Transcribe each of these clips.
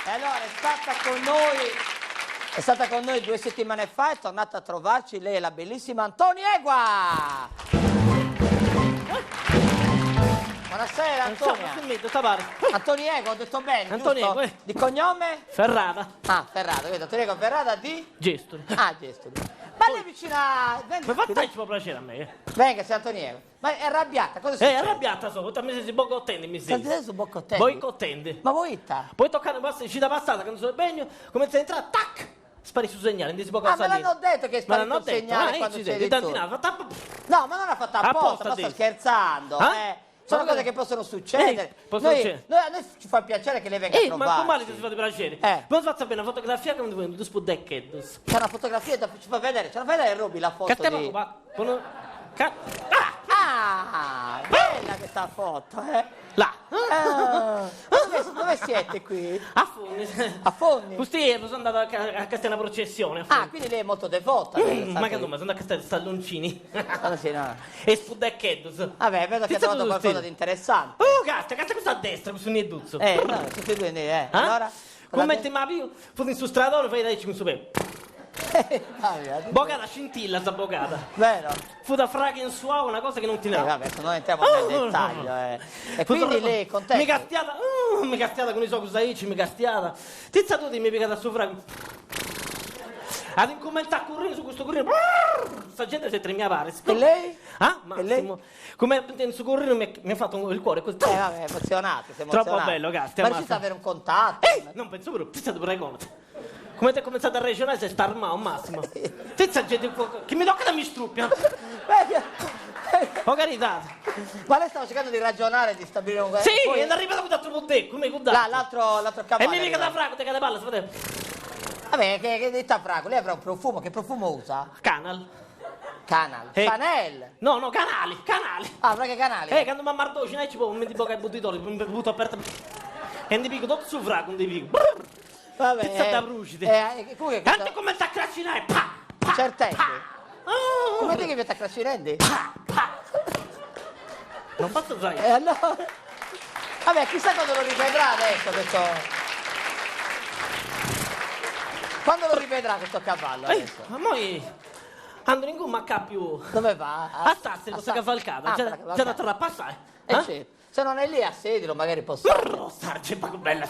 E allora è stata con noi 2 settimane fa, è tornata a trovarci, lei è la bellissima Antoniegua! Buonasera Antonia! Antoniego, ho detto bene, Antoniego, giusto? Di cognome? Ferrata. Ah, Ferrata, vedo, Antoniego Ferrata di? Gestoli. Ah, Gestoli. Ma lei vicina... Ma fateci può piacere a me. Venga, signor Antoniego. Ma è arrabbiata, cosa succede? È arrabbiata solo, ti ha messo boicottende, mi Sta sembra. adesso boccottendo. Boicottende. Ma voi sta? Poi toccare ci da passata, quando sono bagno, comincia a entrare, tac! Spari sul segnale, non si può Ah, me l'hanno detto che è sparito il segnale quando c'è sei di tu. No, No, ma non l'ha fatta apposta, ma sto scherzando, Sono cose che possono succedere. Noi ci fa piacere che lei venga a trovarci. ma come ti fa piacere? Poi faccio bene una fotografia che non tu spudecche. C'è una fotografia, ci fa vedere, Roby la foto di... Ah, bella questa foto, Là. Dove siete qui? A Fondi. A Fondi? Questi sono andato a Castella Processione. Ah, quindi lei è molto devota. Ma che nome? Sono andato a Castella Stalloncini. Sì, no. E spudeccheddos. Vabbè, vedo che ha trovato qualcosa di interessante. Oh, cazzo questo a destra, questo nieduzzo. No, tutti e due lì, Allora? Come metti ma più? Fossi su stradone, fai dai 5 super. Bocata scintilla sta bocata. Vero? Fu da fraghe in suavo una cosa che non ti ne vabbè, se non entriamo nel dettaglio, E quindi lei è contenta? Mi castiata con i suoi cosaici, mi castiata. Tizza tu mi piegata su fraghe. Ad incommentare correndo su questo corrino. Sta gente si tremia pare. E lei? E lei? Come in su corrino mi ha fatto il cuore così. Vabbè, emozionato, sei emozionato. Troppo bello, Castia. Ma riuscite ad avere un contatto? Non penso proprio, ti stai conto. Come ti è cominciato a ragionare sei sta armato un massimo. Tizza gente che mi tocca da mi struppia. Oh carità. Ma lei stava cercando di ragionare, di stabilire un... Sì, poi... è arrivato con l'altro potere, come con l'altro cavallo. E mi mica da frago, te cade palla, fratello. Vabbè, che detta frago, lei avrà un profumo, che profumo usa? Canal. Chanel? No, canali. Ah, ma che canali? Quando mi ammardò, ci ci può, mi di bocca il bottitore, mi butto aperto. E mi dico, tutto su frago, non dico. Vabbè. Pizza da brucide. Anche come sta crascinare, Certendi? Come te che vi sta crascinando? Non posso usare. Allora... Vabbè, chissà quando lo rivedrà adesso questo... Quando lo rivedrà questo cavallo adesso? Ma noi... Andò in gomma più... Dove va? A Sassari, questa cavalcata. C'è da tornare a passare. Certo. Se non è lì a sedilo, magari posso... Sarge, ma che bella.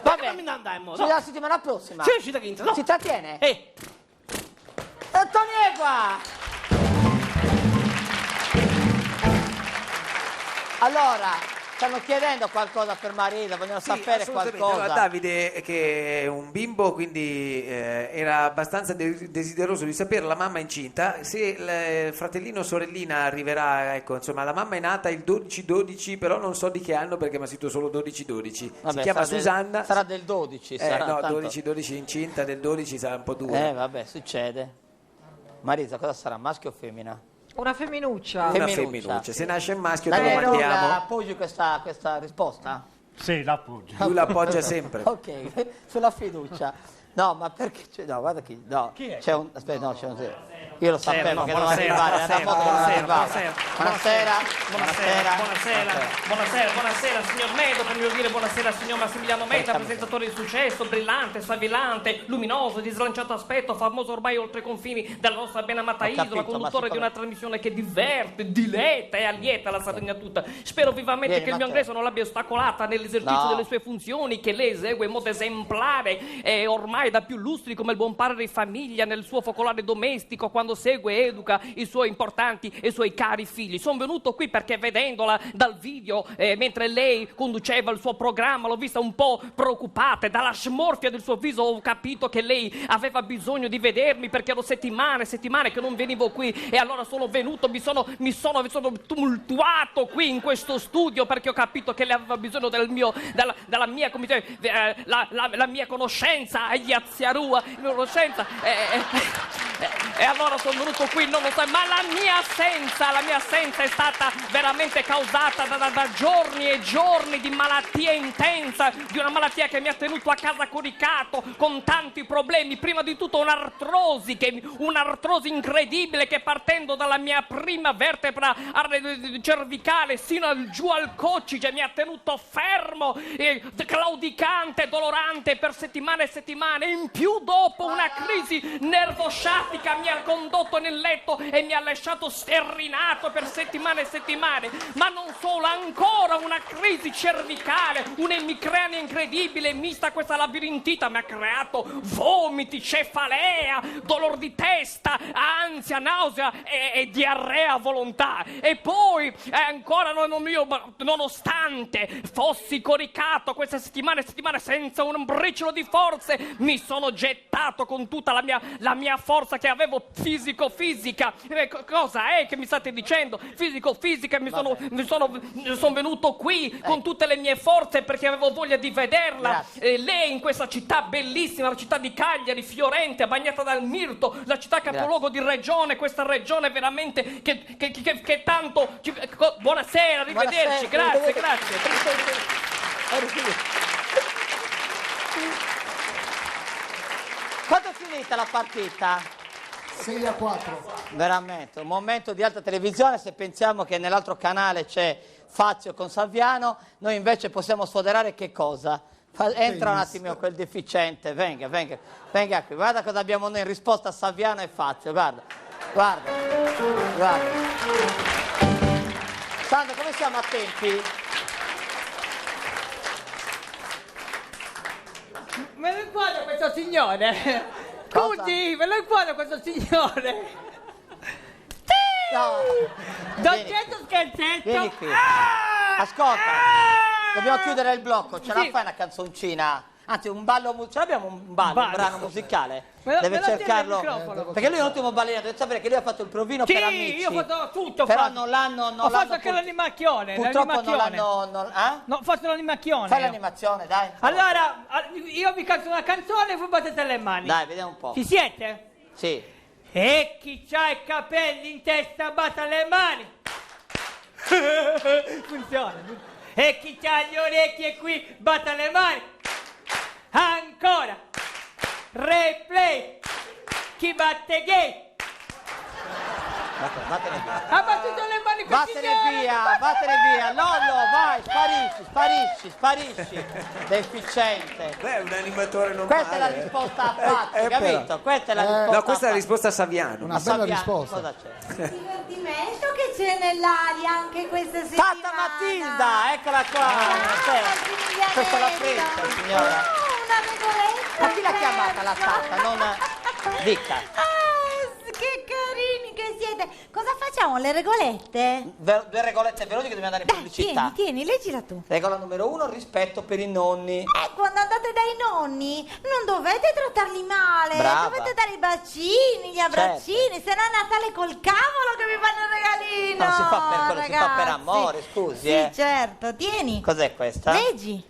Va bene. Ci vediamo la settimana prossima. Sì, è uscita quinta. No. Si trattiene? Antoniegua! Allora, stanno chiedendo qualcosa per Marisa, vogliono sapere qualcosa. Allora, Davide, che è un bimbo, quindi era abbastanza desideroso di sapere, la mamma è incinta, se il fratellino o sorellina arriverà, ecco, insomma, la mamma è nata il 12-12, però non so di che anno perché mi ha scritto solo 12-12. Si chiama Susanna. Sarà del 12, sarà. No, 12-12 incinta, del 12 sarà un po' dura. Vabbè, succede. Marisa, cosa sarà, maschio o femmina? Una femminuccia. Una femminuccia. Se nasce un maschio te lo Daniele, mandiamo. appoggi questa risposta? Sì, l'appoggio. Lui l'appoggia sempre. Ok, sulla fiducia. No, ma perché... No, guarda chi... No, chi è? C'è un... Aspetta, no, c'è un... Io lo sapevo che doveva buonasera, arrivare, era una foto che doveva arrivare. Buonasera, signor Medo, per mio dire buonasera, signor Massimiliano Meta, presentatore di successo, brillante, sfavillante, luminoso, di slanciato aspetto, famoso ormai oltre i confini della nostra ben amata isola, conduttore di una trasmissione che diverte, diletta e allieta la Sardegna tutta. Spero vivamente che il mio ingresso non l'abbia ostacolata nell'esercizio delle sue funzioni, che lei esegue in modo esemplare e ormai da più lustri come il buon padre di famiglia nel suo focolare domestico, quando segue e educa i suoi importanti e i suoi cari figli. Sono venuto qui perché vedendola dal video mentre lei conduceva il suo programma l'ho vista un po' preoccupata e dalla smorfia del suo viso ho capito che lei aveva bisogno di vedermi perché ero settimane che non venivo qui e allora sono venuto, mi sono tumultuato qui in questo studio perché ho capito che lei aveva bisogno della mia, come dire, la mia conoscenza, conoscenza E allora sono venuto qui, non lo so, ma la mia assenza è stata veramente causata da giorni e giorni di malattia intensa, di una malattia che mi ha tenuto a casa coricato, con tanti problemi. Prima di tutto un'artrosi incredibile che partendo dalla mia prima vertebra cervicale sino giù al coccige mi ha tenuto fermo, claudicante, dolorante per settimane e settimane. In più dopo una crisi nervosciatica mi ha condotto nel letto e mi ha lasciato sterrinato per settimane e settimane. Ma non solo, ancora una crisi cervicale, un'emicrania incredibile mista a questa labirintita mi ha creato vomiti, cefalea, dolor di testa, ansia, nausea e diarrea a volontà. E poi ancora nonostante fossi coricato queste settimane e settimane senza un briciolo di forze, mi sono gettato con tutta la mia forza che avevo fisico-fisica. Cosa è che mi state dicendo? Fisico-fisica, mi sono venuto qui con tutte le mie forze perché avevo voglia di vederla. Lei in questa città bellissima, la città di Cagliari, fiorente, bagnata dal mirto, la città capoluogo di regione, questa regione veramente che tanto... Buonasera, arrivederci, grazie. Quando è finita la partita? 6-4. Veramente, un momento di alta televisione. Se pensiamo che nell'altro canale c'è Fazio con Saviano, noi invece possiamo sfoderare che cosa? Entra un attimo quel deficiente, venga qui, guarda cosa abbiamo noi in risposta a Saviano e Fazio, guarda. Sandro, come siamo a tempi? Me lo inquadra questo signore? Cosa? Scusi, me lo inquadra questo signore? No. Dolcetto scherzetto? Vieni qui. Ascolta, dobbiamo chiudere il blocco, ce la fai una canzoncina? Anzi, un ballo, ce l'abbiamo un brano musicale? Deve cercarlo, perché lui è un ottimo ballerino, deve sapere che lui ha fatto il provino per Amici. Io ho fatto tutto. Però non l'hanno... Ho fatto anche l'animacchione. Purtroppo non l'hanno... No, ho fatto l'animazione. Fai l'animazione, dai. Allora, io vi canto una canzone e voi battete le mani. Dai, vediamo un po'. Ci siete? Sì. E chi c'ha i capelli in testa batta le mani. Funziona. E chi c'ha le orecchie qui batta le mani. Ancora. Replay. Chi batte gay? Vattene via. Ha battuto le mani per Vattene via. Lollo, vai, sparisci. Deficiente. Beh, è un animatore normale. Questa è la risposta a Fazio, capito? Questa è la risposta. No, questa è la risposta a Saviano. Una bella Saviano, risposta. cosa c'è? Il divertimento che c'è nell'aria anche questa settimana. Tata Matilda, eccola qua. Ciao, Questa è la freccia, signora. Una regoletta. Ma chi l'ha chiamata la Tata? Non... Dica. Che carini che siete. Cosa facciamo? Le regolette? Due regolette veloci che dobbiamo andare in pubblicità. Tieni, leggila tu. Regola numero 1, rispetto per i nonni. Quando andate dai nonni non dovete trattarli male. Brava. Dovete dare i bacini, gli abbraccini. Se no è Natale col cavolo che vi fanno il regalino. Non si fa per quello, si fa per ragazzi. amore, scusi. Sì, certo, tieni. Cos'è questa? Leggi.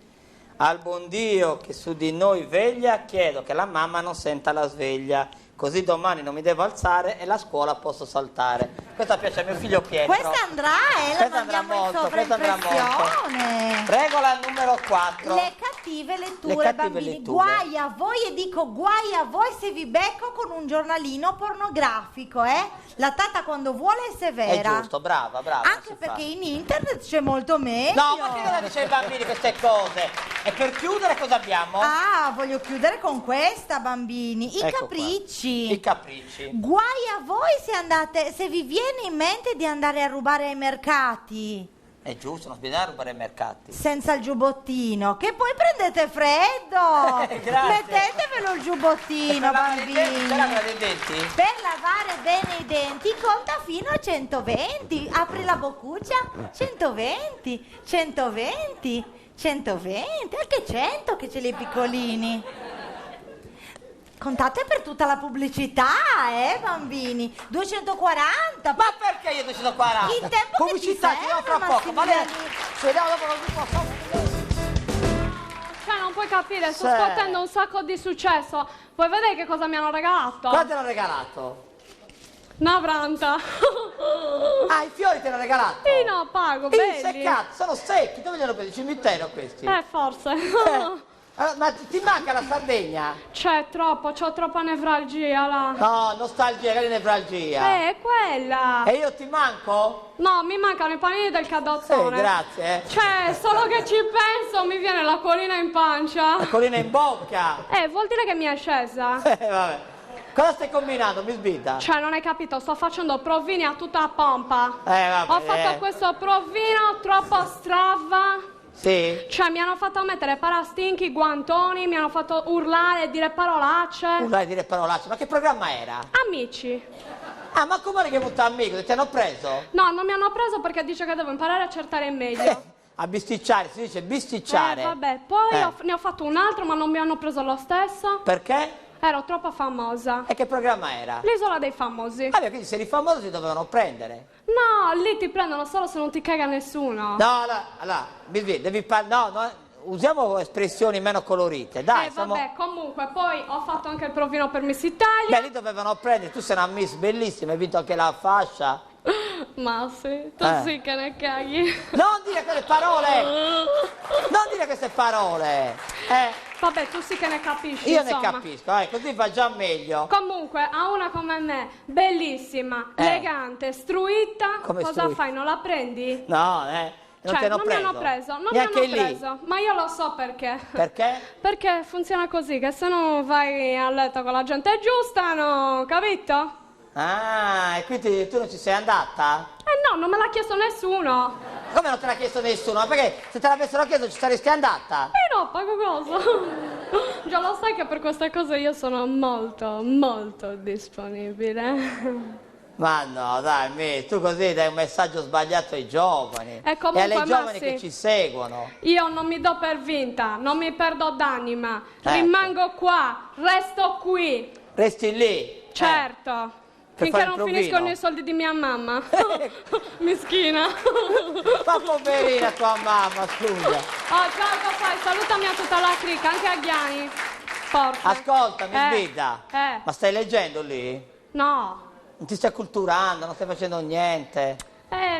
Al buon Dio che su di noi veglia, chiedo che la mamma non senta la sveglia. Così domani non mi devo alzare e la scuola posso saltare. Questa piace a mio figlio Pietro. Questa andrà, la Questa andrà mandiamo in molto, questa andrà molto. sovraimpressione. Regola numero 4. Le cattive letture, Le cattive bambini. letture. Guai a voi, e dico guai a voi se vi becco con un giornalino pornografico, La Tata quando vuole è È severa. giusto, brava. Anche si perché fa. in internet c'è molto meglio. No, ma che cosa dice ai bambini queste cose? E per chiudere cosa abbiamo? Ah, voglio chiudere con questa, bambini. I Ecco qua. capricci. I capricci. Guai a voi se vi viene in mente di andare a rubare ai mercati. È giusto, non bisogna rubare ai mercati. Senza il giubbottino, che poi prendete freddo. Grazie. Mettetevelo il giubbottino, Per lavare i denti, bambini. c'è la dei denti? Per lavare bene i denti conta fino a 120. Apri la boccuccia, 120, 120, 120, anche 100 che ce li piccolini. Contate per tutta la pubblicità, bambini. 240. Ma perché io 240? Il tempo pubblicità, che ci ci vediamo fra serve, poco. Va bene. Massimiliano. Ci vediamo dopo lo sviluppo. Ciao non puoi capire, sto Sì. scuotendo un sacco di successo. Vuoi vedere che cosa mi hanno regalato? Quanto ti hanno regalato? Una franta. Ah, i fiori te l'hanno regalato? Sì, no, pago, belli. Seccati, sono secchi, dove li hanno presi? Cimitero questi? Forse. Ma ti manca la Sardegna? C'è troppo, c'ho troppa nevralgia là. No, nostalgia, che è nevralgia. È quella. E io ti manco? No, mi mancano i panini del cadozzone. Grazie. Cioè, solo che ci penso mi viene l'acquolina in pancia. L'acquolina in bocca. Vuol dire che mi è scesa. Vabbè. Cosa stai combinando, mi sbita? Cioè, non hai capito, sto facendo provini a tutta pompa. Vabbè. Ho fatto questo provino troppo strava. Sì? Cioè, mi hanno fatto mettere parastinchi, guantoni, mi hanno fatto urlare e dire parolacce. Urlare e dire parolacce, ma che programma era? Amici. Ah, ma come che chiamato amico? Ti hanno preso? No, non mi hanno preso perché dice che devo imparare a accertare meglio. A bisticciare, si dice bisticciare. Vabbè, poi ne ho fatto un altro, ma non mi hanno preso lo stesso. Perché? Ero troppo famosa. E che programma era? L'isola dei famosi. Vabbè, quindi se eri famoso ti dovevano prendere. No, lì ti prendono solo se non ti caga nessuno. No, allora, devi parlare, no, usiamo espressioni meno colorite, dai. Vabbè, comunque, poi ho fatto anche il provino per Miss Italia. Beh, lì dovevano prendere, tu sei una Miss bellissima, hai vinto anche la fascia. Ma sì, tu sì che ne caghi. Non dire quelle parole! Non dire queste parole! Vabbè, tu sì che ne capisci, Io insomma. ne capisco, così va già meglio. Comunque, a una come me, bellissima, elegante, struita, Come cosa struita? fai? Non la prendi? No, non ti hanno non preso. mi hanno preso, non Neanche mi hanno lì. preso, ma io lo so perché. Perché? Perché funziona così, che se non vai a letto con la gente giusta, no, capito? Ah, e quindi tu non ci sei andata? No, non me l'ha chiesto nessuno. Come non te l'ha chiesto nessuno? Ma perché se te l'avessero chiesto ci saresti andata? No, pago cosa? Già lo sai che per queste cose io sono molto, molto disponibile. Ma no, dai, tu così dai un messaggio sbagliato ai giovani. E comunque, alle giovani Massi, che ci seguono. Io non mi do per vinta, non mi perdo d'anima. Ecco. Rimango qua, resto qui. Resti lì. Certo. Per Finché fare il non provino. finiscono i soldi di mia mamma. Mischina. Ma poverina tua mamma, scusa. Oh, ciao, fai, salutami a tutta la cricca, anche a Ghiani. Forza. Ascolta, mi sbida. Ma stai leggendo lì? No. Non ti stai culturando, non stai facendo niente.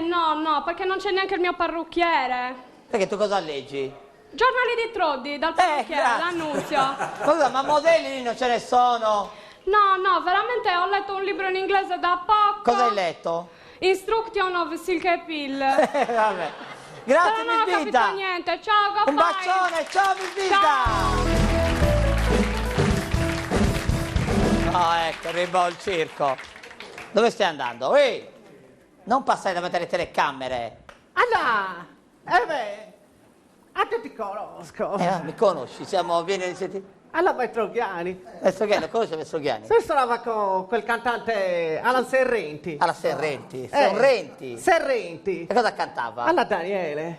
No, perché non c'è neanche il mio parrucchiere. Perché tu cosa leggi? Giornali di Truddi, dal parrucchiere, grazie. l'annunzio. Scusa, ma modelli lì non ce ne sono? No, veramente ho letto un libro in inglese da poco. Cosa hai letto? Instruction of Silk Pill. Vabbè. Grazie, Però non ho mi capito sbida. niente, ciao, Un bacione, ciao, mi sbida. Oh, ecco, arriva il circo. Dove stai andando? Ehi, non passare davanti alle telecamere. Allora, a te ti conosco. Mi conosci, vieni, senti. Allora, Maestroghiani. Maestroghiani, lo conosci Maestroghiani? Si stava con quel cantante Alan Serrenti. Alla Serrenti. Serrenti. Serrenti. E cosa cantava? Allora, Daniele,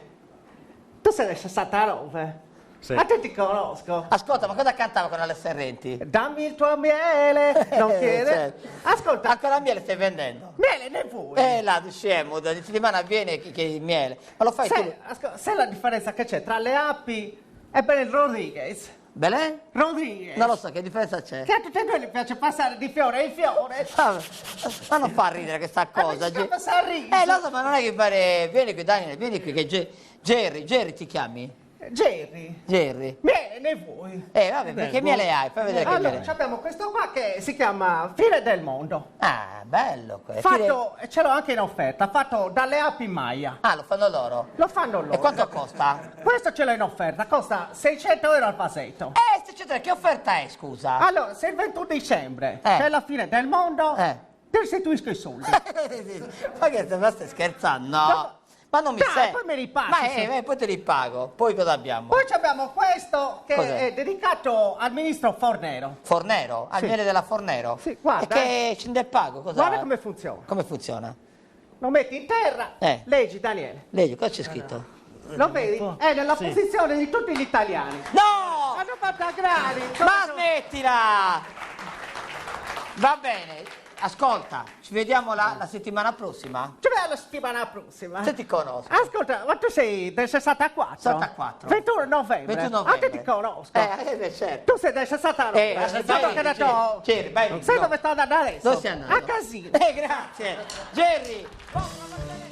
tu sei del 69. Sì. A te ti conosco. Ascolta, ma cosa cantava con Alla Serrenti? Dammi il tuo miele, non chiede. Certo. Ascolta, Ancora miele stai vendendo? miele ne vuoi? Là, scemo, da settimana viene che il miele. Ma lo fai tu? Sai la differenza che c'è tra le api e Belen Rodriguez? Belen? Rodriguez. Non lo so, che differenza c'è? Che a tutti e due gli piace passare di fiore in fiore. Ma non fa ridere questa cosa. Mi scappa sorriso. Lo so, ma non è che fare... Vieni qui, Daniele, vieni qui, che Jerry ti chiami? Jerry. Miele ne vuoi? Vabbè, perché miele hai? Fai vedere che Allora, miele hai. abbiamo questo qua che si chiama Fine del Mondo. Ah, bello questo. Fatto, ce l'ho anche in offerta, fatto dalle api Maya. Ah, lo fanno loro? Lo fanno loro. E quanto costa? Questo ce l'ho in offerta, costa 600 euro al vasetto. Che offerta è, scusa? Allora, se il 21 dicembre c'è la fine del mondo, ti restituisco i soldi. Ma che stai scherzando? No. Ma non mi Dai, sei. poi me li paghi, Ma poi te li pago. Poi cosa abbiamo? Poi abbiamo questo che Cos'è? è dedicato al ministro Fornero. Fornero? Al Sì. miele della Fornero? Sì, guarda. E che scende e pago? Cosa? Guarda come funziona. Come funziona? Lo metti in terra, leggi Daniele. Leggi, cosa c'è scritto? Lo vedi? È nella posizione di tutti gli italiani. No! Hanno fatto agrari. Ma smettila! Va bene. ascolta, ci vediamo la settimana prossima? Ci vediamo la settimana prossima. Se ti conosco. Ascolta, ma tu sei del 64? 64. 21 novembre. 21 novembre. Ah, te ti conosco. Certo. Tu sei del 69. Jerry, vai. Sai dove sto andando adesso? Dove stai andando? A casino. Grazie. Jerry.